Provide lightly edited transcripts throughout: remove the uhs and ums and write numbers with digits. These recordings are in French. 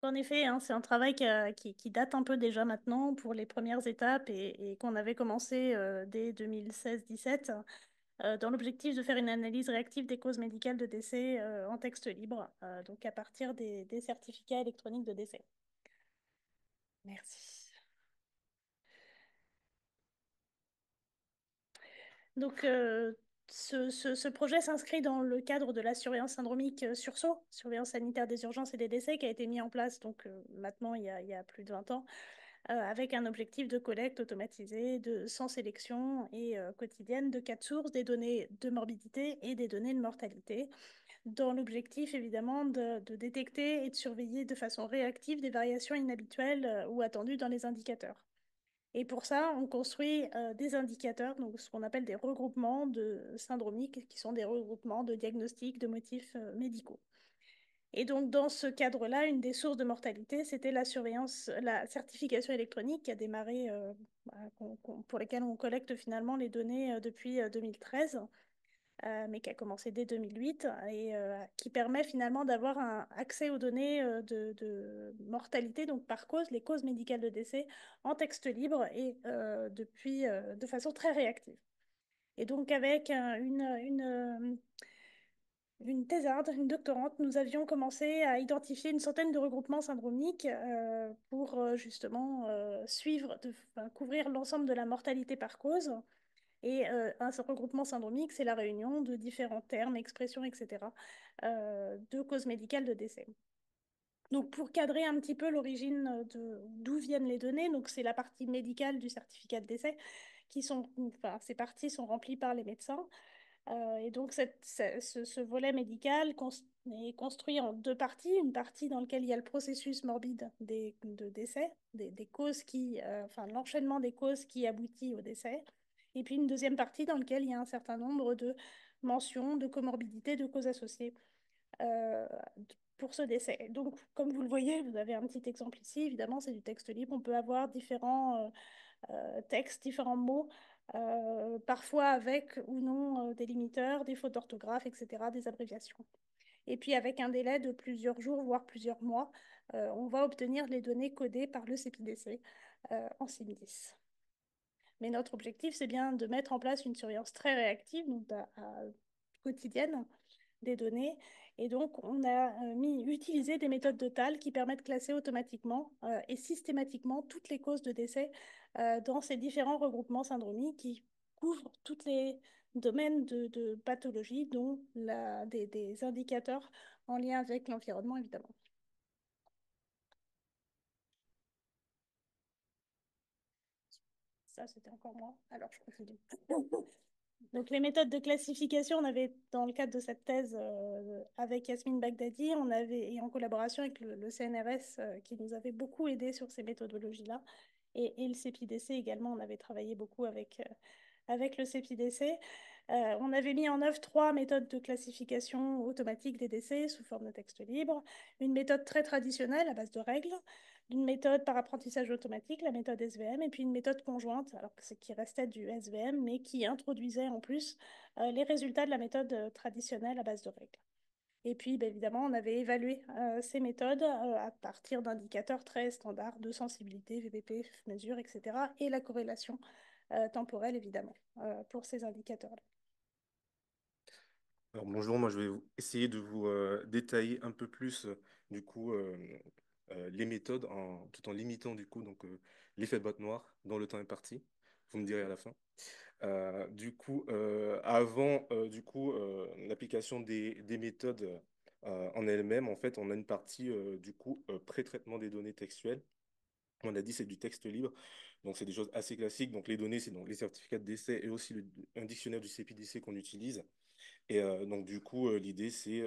En effet, hein, c'est un travail qui date un peu déjà maintenant pour les premières étapes et qu'on avait commencé dès 2016-17 dans l'objectif de faire une analyse réactive des causes médicales de décès en texte libre, donc à partir des certificats électroniques de décès. Merci. Donc, ce projet s'inscrit dans le cadre de la surveillance syndromique sursaut, surveillance sanitaire des urgences et des décès, qui a été mis en place donc, maintenant il y a plus de 20 ans, avec un objectif de collecte automatisée sans sélection et quotidienne de cas de sources, des données de morbidité et des données de mortalité, dans l'objectif évidemment de détecter et de surveiller de façon réactive des variations inhabituelles ou attendues dans les indicateurs. Et pour ça, on construit des indicateurs, donc ce qu'on appelle des regroupements de syndromiques, qui sont des regroupements de diagnostics de motifs médicaux. Et donc, dans ce cadre-là, une des sources de mortalité, c'était la surveillance, la certification électronique qui a démarré, pour lesquelles on collecte finalement les données depuis 2013, mais qui a commencé dès 2008 et qui permet finalement d'avoir un accès aux données de mortalité, donc par cause, les causes médicales de décès, en texte libre et depuis de façon très réactive. Et donc, avec une thésarde, une doctorante, nous avions commencé à identifier une centaine de regroupements syndromiques pour justement couvrir l'ensemble de la mortalité par cause. Et un regroupement syndromique, c'est la réunion de différents termes, expressions, etc., de causes médicales de décès. Donc, pour cadrer un petit peu l'origine d'où viennent les données, donc c'est la partie médicale du certificat de décès, ces parties sont remplies par les médecins. Et donc, ce volet médical est construit en deux parties. Une partie dans laquelle il y a le processus morbide de décès, des causes l'enchaînement des causes qui aboutit au décès. Et puis une deuxième partie dans laquelle il y a un certain nombre de mentions de comorbidités, de causes associées euh, pour ce décès. Donc, comme vous le voyez, vous avez un petit exemple ici. Évidemment, c'est du texte libre. On peut avoir différents textes, différents mots, parfois avec ou non des limiteurs, des fautes d'orthographe, etc., des abréviations. Et puis avec un délai de plusieurs jours, voire plusieurs mois, on va obtenir les données codées par le CEPIDC en SIM10. Mais notre objectif, c'est bien de mettre en place une surveillance très réactive, donc quotidienne, des données. Et donc, on a utilisé des méthodes de TAL qui permettent de classer automatiquement et systématiquement toutes les causes de décès dans ces différents regroupements syndromiques qui couvrent tous les domaines de pathologie, dont des indicateurs en lien avec l'environnement, évidemment. Ça, c'était encore moi. Alors, je continue. Donc, les méthodes de classification, on avait, dans le cadre de cette thèse avec Yasmine Bagdadi, et en collaboration avec le CNRS qui nous avait beaucoup aidé sur ces méthodologies-là, et le CEPIDC également, on avait travaillé beaucoup avec le CEPIDC. On avait mis en œuvre trois méthodes de classification automatique des décès sous forme de texte libre. Une méthode très traditionnelle à base de règles, une méthode par apprentissage automatique, la méthode SVM, et puis une méthode conjointe, alors que c'est qui restait du SVM, mais qui introduisait en plus les résultats de la méthode traditionnelle à base de règles. Et puis, ben, évidemment, on avait évalué ces méthodes à partir d'indicateurs très standards de sensibilité, VBP, mesure, etc., et la corrélation temporelle, évidemment, pour ces indicateurs-là. Alors bonjour, moi je vais essayer de vous détailler un peu plus du coup les méthodes tout en limitant du coup l'effet boîte noire dont le temps est parti. Vous me direz à la fin. Avant l'application des méthodes en elles-mêmes, en fait, on a une partie pré-traitement des données textuelles. On a dit c'est du texte libre, donc c'est des choses assez classiques. Donc les données, c'est donc les certificats de décès et aussi un dictionnaire du CPDC qu'on utilise. Et l'idée, c'est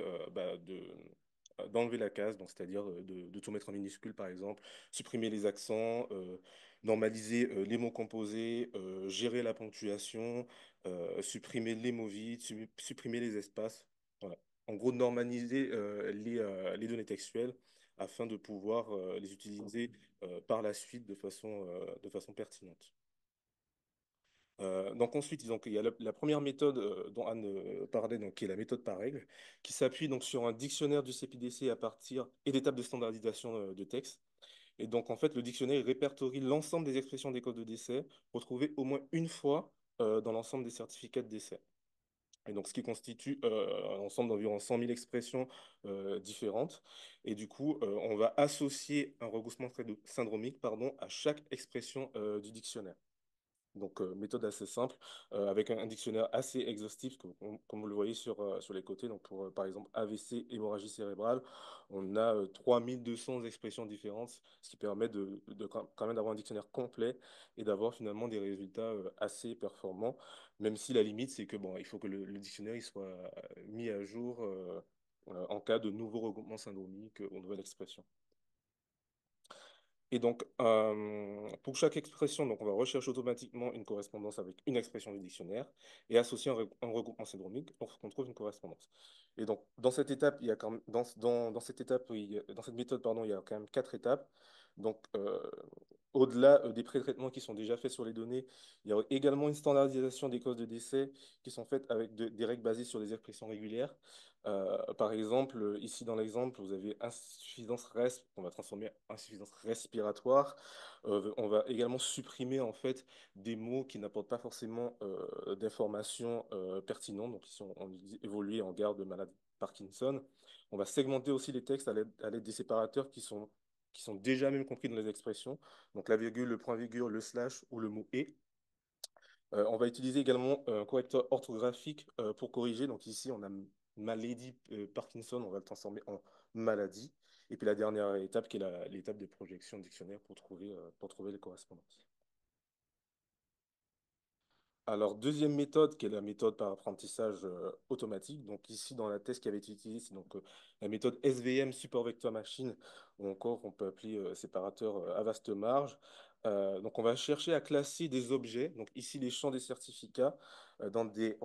d'enlever la case, donc c'est-à-dire de tout mettre en minuscule, par exemple, supprimer les accents, normaliser les mots composés, gérer la ponctuation, supprimer les mots vides, supprimer les espaces. Voilà. En gros, normaliser les données textuelles afin de pouvoir les utiliser par la suite de façon pertinente. Donc ensuite, donc, il y a la première méthode dont Anne parlait, donc, qui est la méthode par règle, qui s'appuie donc sur un dictionnaire du CPDC à partir et d'étapes de standardisation de texte. Et donc en fait, le dictionnaire répertorie l'ensemble des expressions des codes de décès retrouvées au moins une fois dans l'ensemble des certificats de décès. Et donc, ce qui constitue un ensemble d'environ 100 000 expressions différentes. Et du coup, on va associer un regroupement syndromique, pardon, à chaque expression du dictionnaire. Donc, méthode assez simple, avec un dictionnaire assez exhaustif, comme vous le voyez sur les côtés. Donc, pour, par exemple, AVC, hémorragie cérébrale, on a 3200 expressions différentes, ce qui permet quand même d'avoir un dictionnaire complet et d'avoir finalement des résultats assez performants, même si la limite, c'est que bon, il faut que le dictionnaire il soit mis à jour en cas de nouveaux regroupements syndromiques ou nouvelles expressions. Et donc, pour chaque expression, donc, on va rechercher automatiquement une correspondance avec une expression du dictionnaire et associer un regroupement syndromique pour qu'on trouve une correspondance. Et donc, dans cette étape, il y a quand même, dans cette étape, dans cette méthode, pardon, il y a quand même 4 étapes. Donc, au-delà des pré-traitements qui sont déjà faits sur les données, il y a également une standardisation des causes de décès qui sont faites avec des règles basées sur des expressions régulières. Par exemple, ici dans l'exemple, vous avez insuffisance resp, on va transformer en insuffisance respiratoire. On va également supprimer en fait des mots qui n'apportent pas forcément d'informations pertinentes. Donc ici, on dit évoluer en garde de malade Parkinson. On va segmenter aussi les textes à l'aide des séparateurs qui sont déjà même compris dans les expressions. Donc la virgule, le point virgule, le slash ou le mot et. On va utiliser également un correcteur orthographique pour corriger. Donc ici, on a maladie Parkinson, on va le transformer en maladie. Et puis la dernière étape qui est l'étape de projection dictionnaire pour trouver les correspondances. Alors, deuxième méthode, qui est la méthode par apprentissage automatique. Donc, ici, dans la thèse qui avait été utilisée, c'est donc la méthode SVM, Support Vector Machine, ou encore on peut appeler séparateur à vaste marge. Donc, on va chercher à classer des objets, donc ici les champs des certificats, dans des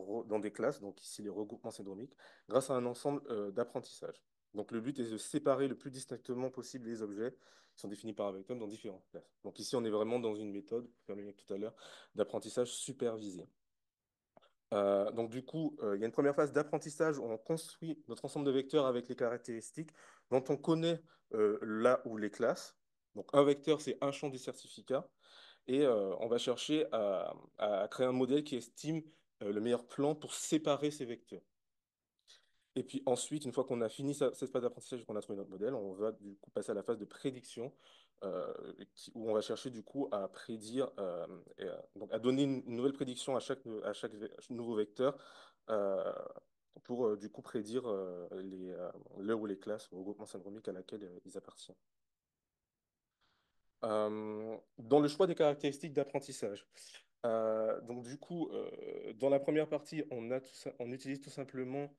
classes, donc ici les regroupements syndromiques, grâce à un ensemble d'apprentissage. Donc, le but est de séparer le plus distinctement possible les objets qui sont définis par un vecteur dans différentes classes. Donc, ici, on est vraiment dans une méthode, pour faire le lien avec tout à l'heure, d'apprentissage supervisé. Donc du coup, il y a une première phase d'apprentissage où on construit notre ensemble de vecteurs avec les caractéristiques dont on connaît là où les classes. Donc un vecteur, c'est un champ du certificat. Et on va chercher à créer un modèle qui estime le meilleur plan pour séparer ces vecteurs. Et puis ensuite, une fois qu'on a fini cette phase d'apprentissage et qu'on a trouvé notre modèle, on va du coup passer à la phase de prédiction, euh, où on va chercher du coup à prédire, donc à donner une nouvelle prédiction à chaque nouveau vecteur euh, pour du coup prédire l'heure ou les classes ou regroupement syndromique à laquelle ils appartiennent. Dans le choix des caractéristiques d'apprentissage. Donc du coup, dans la première partie, on utilise tout simplement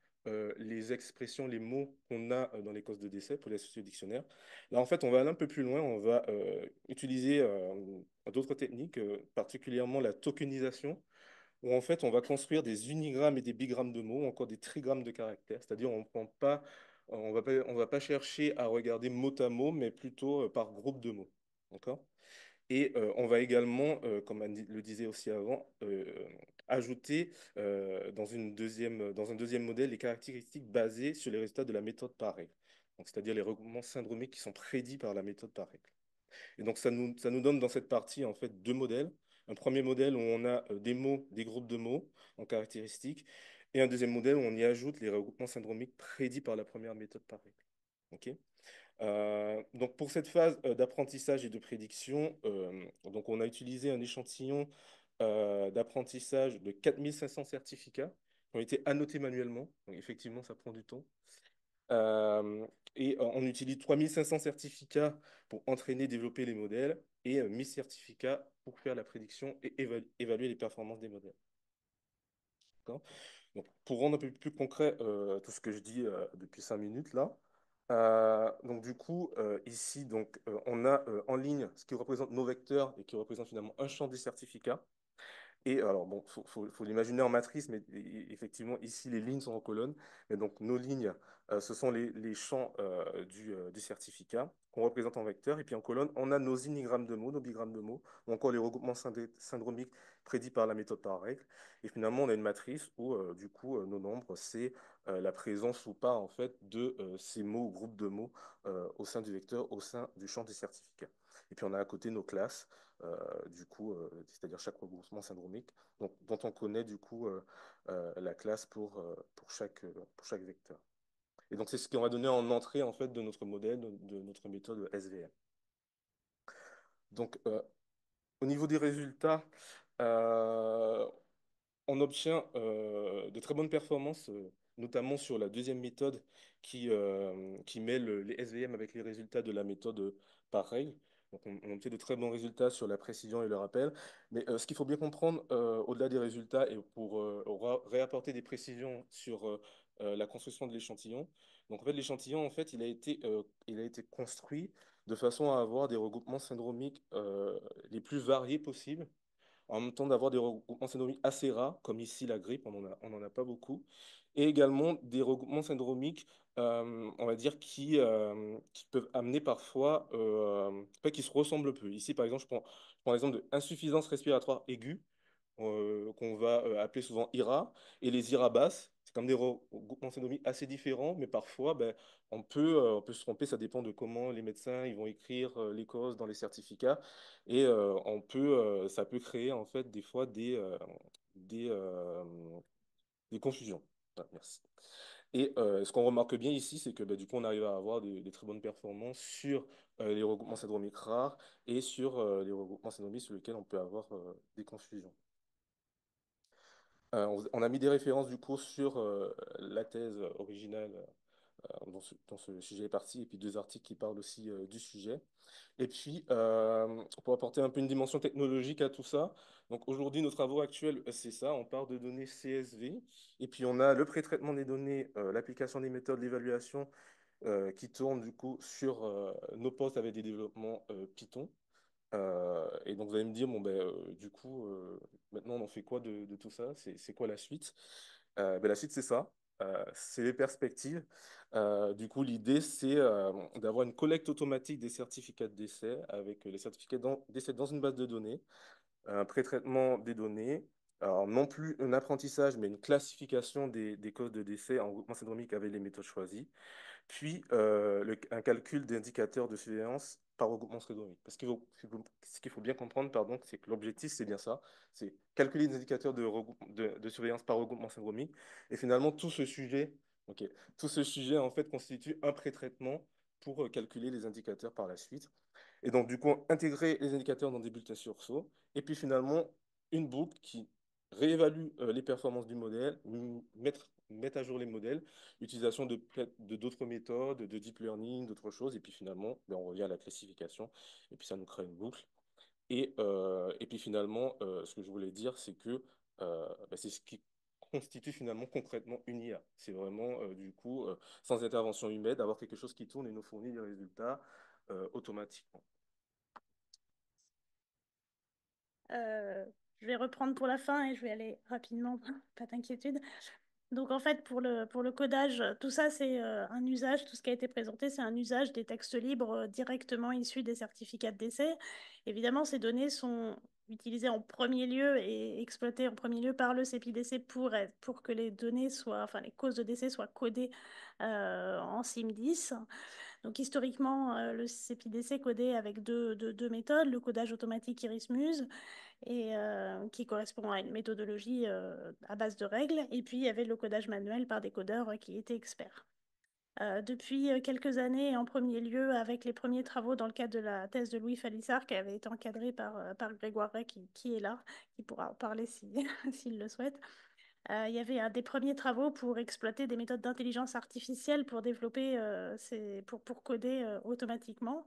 les expressions, les mots qu'on a dans les causes de décès pour les associer au dictionnaire. Là, en fait, on va aller un peu plus loin. On va utiliser d'autres techniques, particulièrement la tokenisation, où en fait, on va construire des unigrammes et des bigrammes de mots, ou encore des trigrammes de caractères. C'est-à-dire, on va pas chercher à regarder mot à mot, mais plutôt par groupe de mots. D'accord? Et on va également, comme Anne le disait aussi avant, ajouter dans un deuxième modèle les caractéristiques basées sur les résultats de la méthode par règle. Donc, c'est-à-dire les regroupements syndromiques qui sont prédits par la méthode par règle. Et donc, ça nous donne dans cette partie en fait deux modèles. Un premier modèle où on a des mots, des groupes de mots en caractéristiques, et un deuxième modèle où on y ajoute les regroupements syndromiques prédits par la première méthode par règle. OK? Donc pour cette phase d'apprentissage et de prédiction, donc on a utilisé un échantillon d'apprentissage de 4500 certificats qui ont été annotés manuellement. Donc effectivement, ça prend du temps. Euh, et on utilise 3500 certificats pour entraîner, développer les modèles et 1000 certificats pour faire la prédiction et évaluer les performances des modèles. D'accord. Donc, pour rendre un peu plus concret tout ce que je dis depuis 5 minutes là, donc du coup, ici, donc, on a en ligne ce qui représente nos vecteurs et qui représente finalement un champ des certificats. Et alors, bon, faut l'imaginer en matrice, mais effectivement, ici, les lignes sont en colonne. Mais donc, nos lignes, ce sont les champs du certificat qu'on représente en vecteur. Et puis, en colonne, on a nos inigrammes de mots, nos bigrammes de mots, ou encore les regroupements syndromiques prédits par la méthode par règle. Et finalement, on a une matrice où, du coup, nos nombres, c'est la présence ou pas, en fait, de ces mots ou groupes de mots au sein du vecteur, au sein du champ des certificats. Et puis, on a à côté nos classes du coup, c'est-à-dire chaque regroupement syndromique, donc, dont on connaît du coup la classe pour chaque vecteur. Et donc, c'est ce qu'on va donner en entrée en fait de notre modèle, de notre méthode SVM. Donc, au niveau des résultats, euh, on obtient de très bonnes performances, notamment sur la deuxième méthode qui mêle les SVM avec les résultats de la méthode par règle. Donc, on obtient de très bons résultats sur la précision et le rappel. Mais ce qu'il faut bien comprendre, au-delà des résultats, et pour réapporter des précisions sur la construction de l'échantillon, donc en fait, l'échantillon, en fait, il a été construit de façon à avoir des regroupements syndromiques les plus variés possibles en même temps d'avoir des regroupements syndromiques assez rares, comme ici la grippe, on en a pas beaucoup, et également des regroupements syndromiques, on va dire, qui peuvent amener parfois, pas qui se ressemblent peu. Ici, par exemple, je prends l'exemple de insuffisance respiratoire aiguë, qu'on va appeler souvent IRA, et les IRA basses, c'est comme des regroupements syndromiques assez différents, mais parfois, ben, on peut se tromper, ça dépend de comment les médecins ils vont écrire les causes dans les certificats, et ça peut créer en fait des fois des, euh, des confusions. Ah, merci. Et ce qu'on remarque bien ici, c'est que ben, du coup, on arrive à avoir des très bonnes performances sur les regroupements syndromiques rares et sur les regroupements syndromiques sur lesquels on peut avoir des confusions. On a mis des références du coup sur la thèse originale dont ce sujet est parti, et puis deux articles qui parlent aussi du sujet. Et puis, pour apporter un peu une dimension technologique à tout ça, donc aujourd'hui, nos travaux actuels, c'est ça, on part de données CSV, et puis on a le pré-traitement des données, l'application des méthodes d'évaluation qui tournent du coup sur nos postes avec des développements Python. Et donc vous allez me dire, bon, ben, du coup, maintenant on en fait quoi de tout ça? C'est quoi la suite? Ben, la suite, c'est ça. C'est les perspectives. Du coup, l'idée, c'est d'avoir une collecte automatique des certificats de décès avec les certificats d'essai dans une base de données, un pré-traitement des données. Alors, non plus un apprentissage, mais une classification des causes de décès en groupement syndromique avec les méthodes choisies. Puis, un calcul d'indicateurs de surveillance par regroupement syndromique. Parce ce qu'il faut bien comprendre, pardon, c'est que l'objectif, c'est bien ça, c'est calculer des indicateurs de surveillance par regroupement syndromique. Et finalement, ok, tout ce sujet, en fait, constitue un pré-traitement pour calculer les indicateurs par la suite. Et donc, du coup, intégrer les indicateurs dans des bulletins sursaut. Et puis, finalement, une boucle qui réévalue les performances du modèle, mettre à jour les modèles, utilisation de d'autres méthodes, de deep learning, d'autres choses. Et puis, finalement, ben, on revient à la classification. Et puis, ça nous crée une boucle. Et puis, finalement, ce que je voulais dire, c'est que ben, c'est ce qui constitue finalement concrètement une IA. C'est vraiment, du coup, sans intervention humaine, d'avoir quelque chose qui tourne et nous fournit des résultats automatiquement. Euh, je vais reprendre pour la fin et je vais aller rapidement, pas d'inquiétude. Donc en fait, pour le codage, tout ça, c'est un usage, tout ce qui a été présenté, c'est un usage des textes libres directement issus des certificats de décès. Évidemment, ces données sont utilisées en premier lieu et exploitées en premier lieu par le CPDC pour que les données soient, enfin les causes de décès soient codées en SIM10. Donc historiquement, le CPDC codait avec deux méthodes, le codage automatique Iris-Muse et qui correspond à une méthodologie à base de règles. Et puis, il y avait le codage manuel par des codeurs qui étaient experts. Depuis quelques années, en premier lieu, avec les premiers travaux dans le cadre de la thèse de Louis Falissard, qui avait été encadrée par Grégoire Ray, qui est là, qui pourra en parler s'il le souhaite, il y avait un des premiers travaux pour exploiter des méthodes d'intelligence artificielle pour développer, pour coder automatiquement.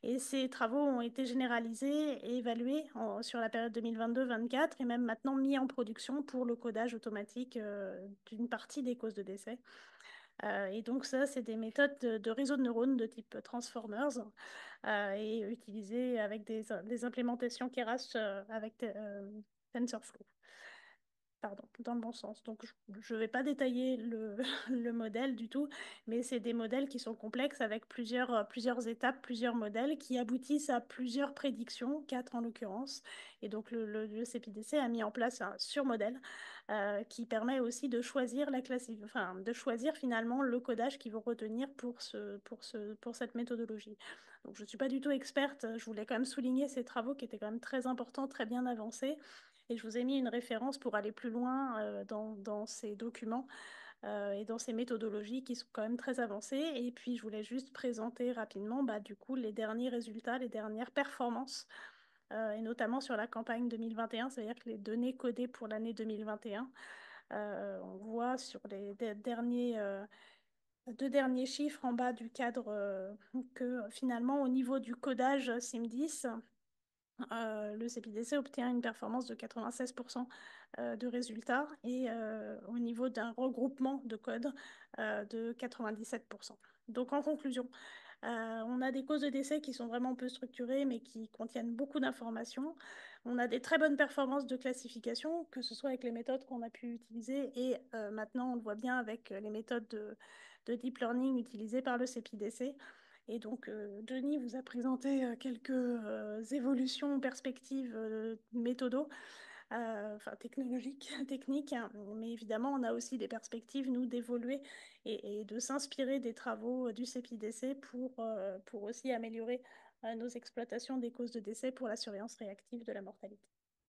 Et ces travaux ont été généralisés et évalués sur la période 2022-24 et même maintenant mis en production pour le codage automatique d'une partie des causes de décès. Et donc ça, c'est des méthodes de réseau de neurones de type Transformers et utilisées avec des implémentations Keras avec TensorFlow. Pardon, dans le bon sens. Donc, je ne vais pas détailler le modèle du tout, mais c'est des modèles qui sont complexes avec plusieurs étapes, plusieurs modèles qui aboutissent à plusieurs prédictions, quatre en l'occurrence. Et donc, le CPDC a mis en place un surmodèle qui permet aussi de choisir enfin, de choisir finalement le codage qu'ils vont retenir pour cette méthodologie. Donc, je ne suis pas du tout experte. Je voulais quand même souligner ces travaux qui étaient quand même très importants, très bien avancés. Et je vous ai mis une référence pour aller plus loin dans ces documents et dans ces méthodologies qui sont quand même très avancées. Et puis, je voulais juste présenter rapidement, bah, du coup, les derniers résultats, les dernières performances, et notamment sur la campagne 2021, c'est-à-dire que les données codées pour l'année 2021, on voit sur les deux derniers chiffres en bas du cadre que finalement, au niveau du codage SIM10, le CPDC obtient une performance de 96% de résultats et au niveau d'un regroupement de code de 97%. Donc en conclusion, on a des causes de décès qui sont vraiment peu structurées mais qui contiennent beaucoup d'informations. On a des très bonnes performances de classification, que ce soit avec les méthodes qu'on a pu utiliser et maintenant on le voit bien avec les méthodes de deep learning utilisées par le CPDC. Et donc, Denis vous a présenté quelques évolutions, perspectives, méthodos, enfin technologiques, techniques, hein. Mais évidemment, on a aussi des perspectives, nous, d'évoluer et de s'inspirer des travaux du CPDC pour aussi améliorer nos exploitations des causes de décès pour la surveillance réactive de la mortalité.